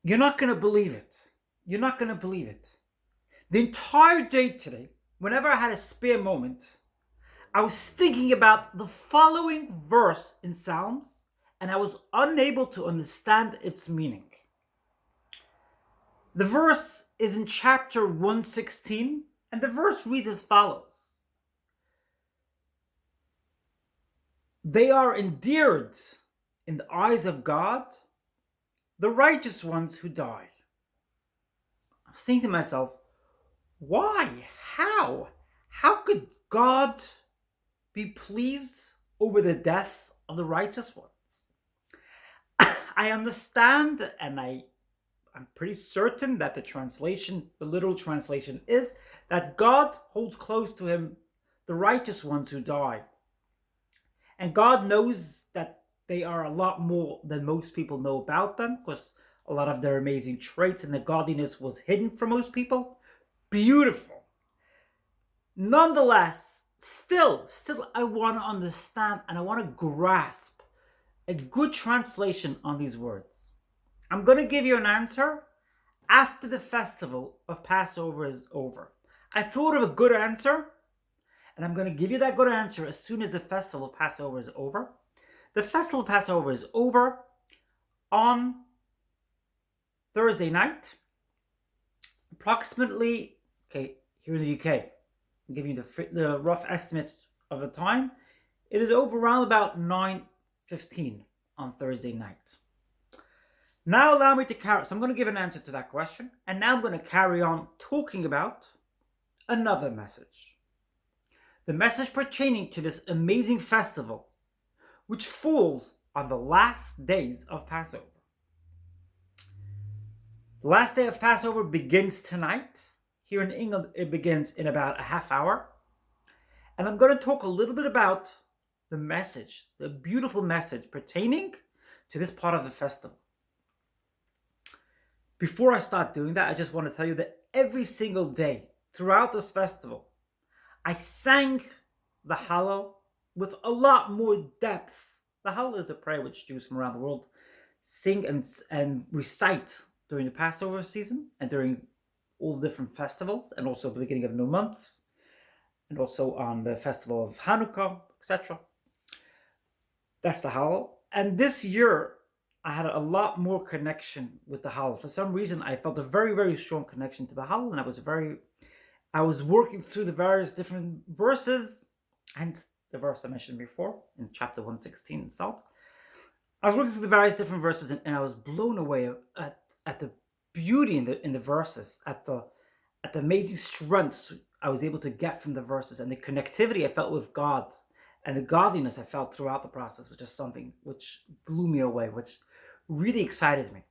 You're not going to believe it. You're not going to believe it. The entire day today, whenever I had a spare moment, I was thinking about the following verse in Psalms, and I was unable to understand its meaning. The verse is in chapter 116, and the verse reads as follows: They are endeared in the eyes of God, the righteous ones who die. I was thinking to myself, why? How? How could God be pleased over the death of the righteous ones? I understand, and I'm pretty certain that the literal translation is that God holds close to him the righteous ones who die. And God knows that they are a lot more than most people know about them, because a lot of their amazing traits and their godliness was hidden from most people. Beautiful. Nonetheless, still, I want to understand and I want to grasp a good translation on these words. I'm going to give you an answer after the festival of Passover is over. I thought of a good answer, and I'm going to give you that good answer as soon as the festival of Passover is over. The festival of Passover is over on Thursday night, approximately, okay, here in the UK. I'm giving you the rough estimate of the time. It is over around about 9:15 on Thursday night. Now allow me to carry. So I'm going to give an answer to that question, and now I'm going to carry on talking about another message. The message pertaining to this amazing festival, which falls on the last days of Passover. The last day of Passover begins tonight. Here in England, it begins in about a half hour. And I'm going to talk a little bit about the message, the beautiful message pertaining to this part of the festival. Before I start doing that, I just want to tell you that every single day throughout this festival, I sang the Hallel with a lot more depth. The Hallel is the prayer which Jews from around the world sing and recite during the Passover season and during all the different festivals, and also the beginning of new months, and also on the festival of Hanukkah, etc. That's the Hallel. And this year, I had a lot more connection with the Hallel. For some reason, I felt a very, very strong connection to the Hallel, and I was working through the various different verses, and the verse I mentioned before in chapter 116 in Psalms. I was working through the various different verses, and I was blown away at the beauty in the verses, at the amazing strengths I was able to get from the verses, and the connectivity I felt with God, and the godliness I felt throughout the process, which is something which blew me away, which really excited me.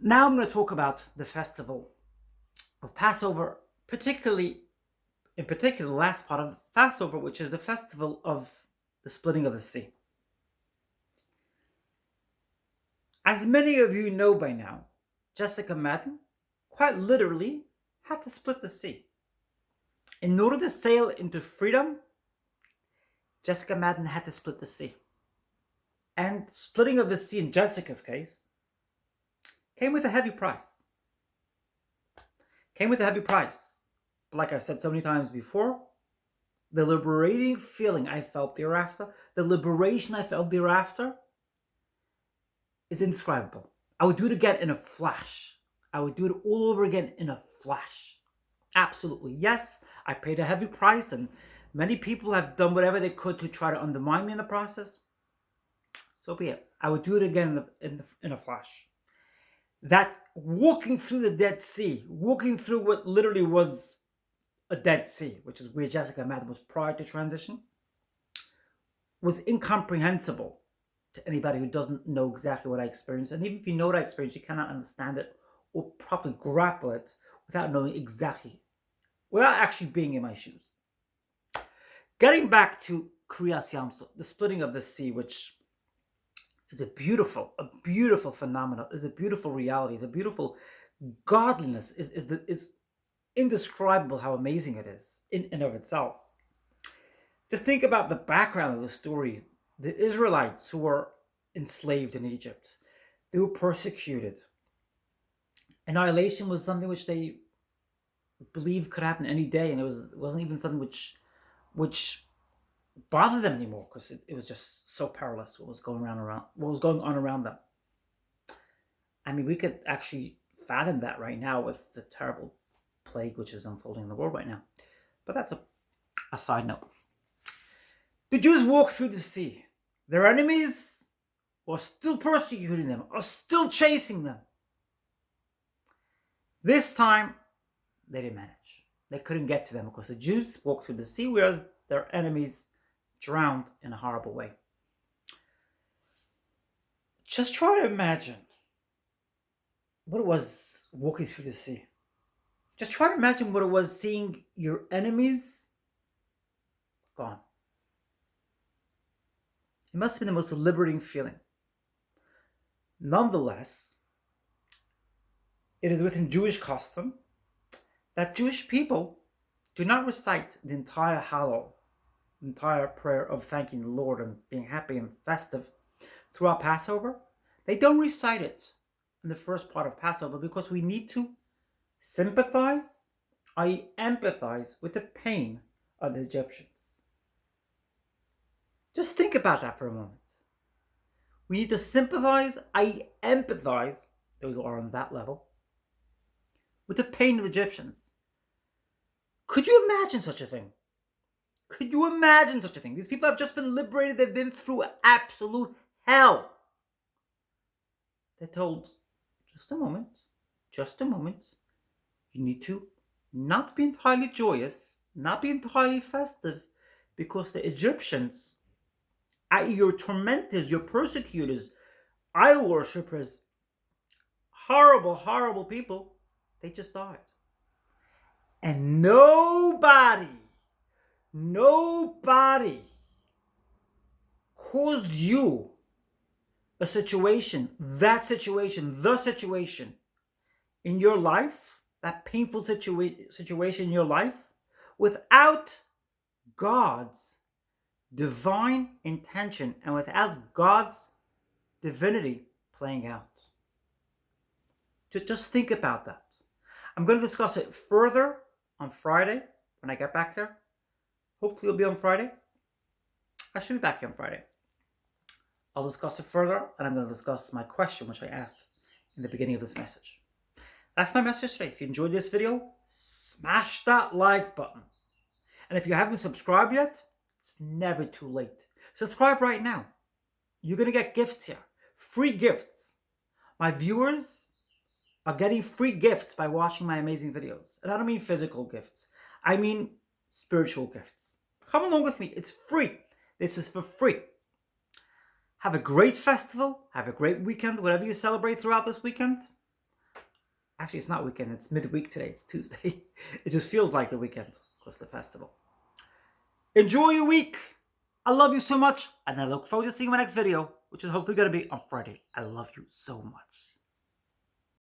Now I'm going to talk about the festival of Passover, in particular, the last part of Passover, which is the festival of the splitting of the sea. As many of you know by now, Jessica Madden quite literally had to split the sea. In order to sail into freedom, Jessica Madden had to split the sea. And splitting of the sea in Jessica's case came with a heavy price. But like I've said so many times before, the liberating feeling I felt thereafter, the liberation I felt thereafter, is indescribable. I would do it again in a flash. I would do it all over again in a flash. Absolutely. Yes, I paid a heavy price, and many people have done whatever they could to try to undermine me in the process. So be it. I would do it again in a flash. That walking through the Dead Sea, walking through what literally was a Dead Sea, which is where Jessica Madden was prior to transition, was incomprehensible to anybody who doesn't know exactly what I experienced. And even if you know what I experienced, you cannot understand it or properly grapple it without knowing exactly, without actually being in my shoes. Getting back to Kriyas Yamsuf, the splitting of the sea, which is a beautiful phenomenon, is a beautiful reality, is a beautiful godliness, is indescribable how amazing it is in and of itself. Just think about the background of the story. The Israelites who were enslaved in Egypt. They were persecuted. Annihilation was something which they believed could happen any day, and it wasn't even something which bothered them anymore, because it was just so powerless what was going on around them. I mean, we could actually fathom that right now with the terrible plague which is unfolding in the world right now. But that's a side note. The Jews walked through the sea. Their enemies were still persecuting them, are still chasing them. This time, they didn't manage. They couldn't get to them because the Jews walked through the sea, whereas their enemies drowned in a horrible way. Just try to imagine what it was walking through the sea. Just try to imagine what it was seeing your enemies gone. It must have been the most liberating feeling. Nonetheless, it is within Jewish custom that Jewish people do not recite the entire Hallel, the entire prayer of thanking the Lord and being happy and festive throughout Passover. They don't recite it in the first part of Passover because we need to sympathize, i.e. empathize with the pain of the Egyptians. Just think about that for a moment. We need to sympathize, i.e. empathize, those who are on that level, with the pain of the Egyptians. Could you imagine such a thing? Could you imagine such a thing? These people have just been liberated. They've been through absolute hell. They're told, just a moment. You need to not be entirely joyous, not be entirely festive, because the Egyptians, i.e. your tormentors, your persecutors, idol worshippers, horrible, horrible people, they just died. And nobody caused you the situation in your life, that painful situation in your life, without God's divine intention and without God's divinity playing out. Just think about that. I'm going to discuss it further on Friday when I get back here. Hopefully it'll be on Friday. I should be back here on Friday. I'll discuss it further, and I'm going to discuss my question, which I asked in the beginning of this message. That's my message today. If you enjoyed this video, smash that like button. And if you haven't subscribed yet, it's never too late. Subscribe right now. You're going to get gifts here. Free gifts. My viewers are getting free gifts by watching my amazing videos. And I don't mean physical gifts. I mean spiritual gifts. Come along with me. It's free. This is for free. Have a great festival. Have a great weekend. Whatever you celebrate throughout this weekend. Actually, it's not weekend. It's midweek today. It's Tuesday. It just feels like the weekend because the festival. Enjoy your week. I love you so much. And I look forward to seeing my next video, which is hopefully going to be on Friday. I love you so much.